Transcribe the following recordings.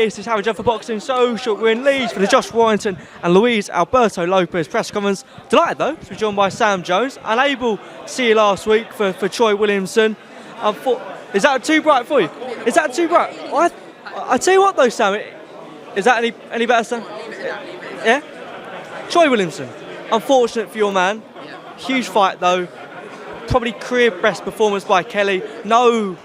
this is Judd for Boxing Social. We're in Leeds for the Josh Warrington and Luis Alberto Lopez press conference. Delighted though to be joined by Sam Jones. Unable to see you last week for Troy Williamson. Is that too bright for you? Is that too bright? I tell you what though, Sam. Is that any better, Sam? Yeah? Troy Williamson. Unfortunate for your man. Huge fight though. Probably career best performance by Kelly. No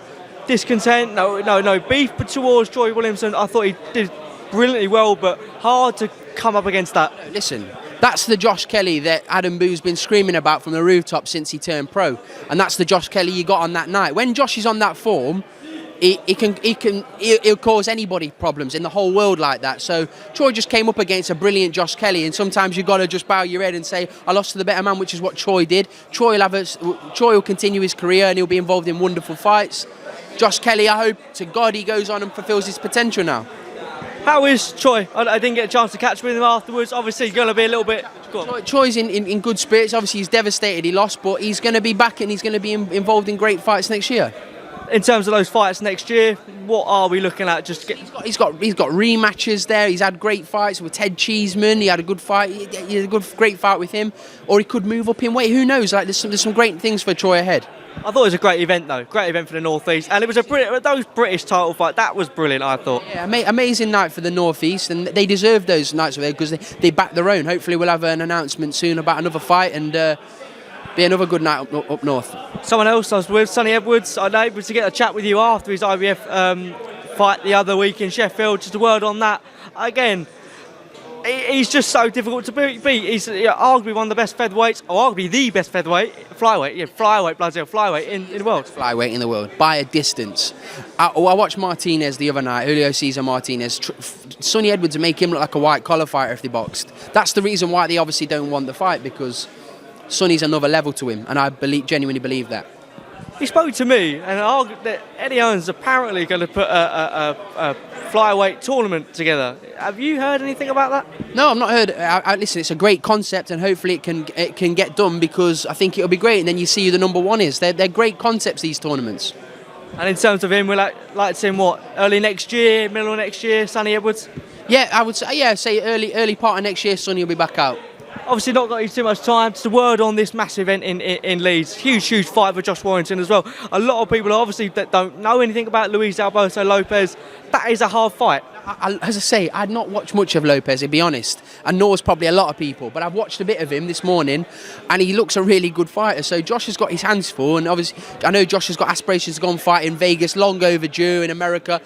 discontent, no beef towards Troy Williamson. I thought he did brilliantly well, but hard to come up against that. Listen, that's the Josh Kelly that Adam Boo's been screaming about from the rooftop since he turned pro, and that's the Josh Kelly you got on that night. When Josh is on that form, he'll cause anybody problems in the whole world like that. So Troy just came up against a brilliant Josh Kelly, and sometimes you've got to just bow your head and say, I lost to the better man, which is what Troy did. Troy will continue his career and he'll be involved in wonderful fights. Josh Kelly, I hope to God he goes on and fulfills his potential now. How is Troy? I didn't get a chance to catch with him afterwards. Obviously, going to be a little bit... Troy's in good spirits. Obviously, he's devastated he lost, but he's going to be back and he's going to be involved in great fights next year. In terms of those fights next year, what are we looking at? He's got rematches there. He's had great fights with Ted Cheeseman. He had a good fight. He had a great fight with him. Or he could move up in weight. Who knows? Like there's some great things for Troy ahead. I thought it was a great event though. Great event for the North East, and it was those British title fight. That was brilliant. I thought. Yeah, amazing night for the North East, and they deserve those nights because they backed their own. Hopefully, we'll have an announcement soon about another fight and. Be another good night up north. Someone else I was with, Sonny Edwards. I was able to get a chat with you after his IBF fight the other week in Sheffield. Just a word on that. Again, he's just so difficult to beat. He's arguably one of the best featherweights, or arguably the best flyweight in the world. Flyweight in the world, by a distance. I watched Martinez the other night, Julio Cesar Martinez. Sonny Edwards make him look like a white-collar fighter if they boxed. That's the reason why they obviously don't want the fight, because Sonny's another level to him, and I genuinely believe that. He spoke to me and argued that Eddie Owens apparently going to put a flyweight tournament together. Have you heard anything about that? No, I've not heard. Listen, it's a great concept, and hopefully it can get done, because I think it'll be great. And then you see who the number one is. They're great concepts, these tournaments. And in terms of him, we'd like to see him early next year, middle of next year, Sonny Edwards. Yeah, I would say early part of next year, Sonny will be back out. Obviously not got you too much time. Just a word on this massive event in Leeds. Huge fight for Josh Warrington as well. A lot of people obviously that don't know anything about Luis Alberto Lopez. That is a hard fight. As I say, I'd not watched much of Lopez, to be honest, and nor has probably a lot of people, but I've watched a bit of him this morning, and he looks a really good fighter. So Josh has got his hands full, and obviously I know Josh has got aspirations to go and fight in Vegas, long overdue in America.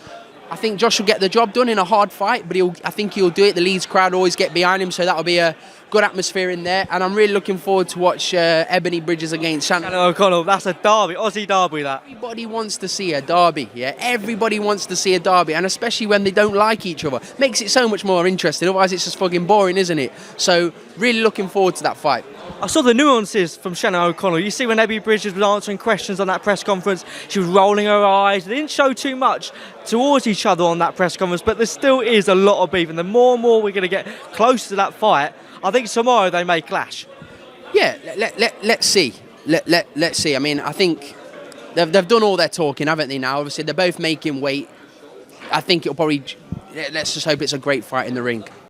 I think Josh will get the job done in a hard fight, but I think he'll do it. The Leeds crowd always get behind him, so that'll be a good atmosphere in there. And I'm really looking forward to watch Ebony Bridges against Shannon O'Connell. That's a derby, Aussie derby. That everybody wants to see a derby. Yeah, everybody wants to see a derby, and especially when they don't like each other, makes it so much more interesting. Otherwise, it's just fucking boring, isn't it? So really looking forward to that fight. I saw the nuances from Shannon O'Connell. You see when Ebony Bridges was answering questions on that press conference, she was rolling her eyes. They didn't show too much towards each other on that press conference, but there still is a lot of beef. And the more and more we're going to get closer to that fight, I think tomorrow they may clash. Yeah, let's see. Let's see. I mean, I think they've done all their talking, haven't they now? Obviously, they're both making weight. I think it'll probably... Let's just hope it's a great fight in the ring.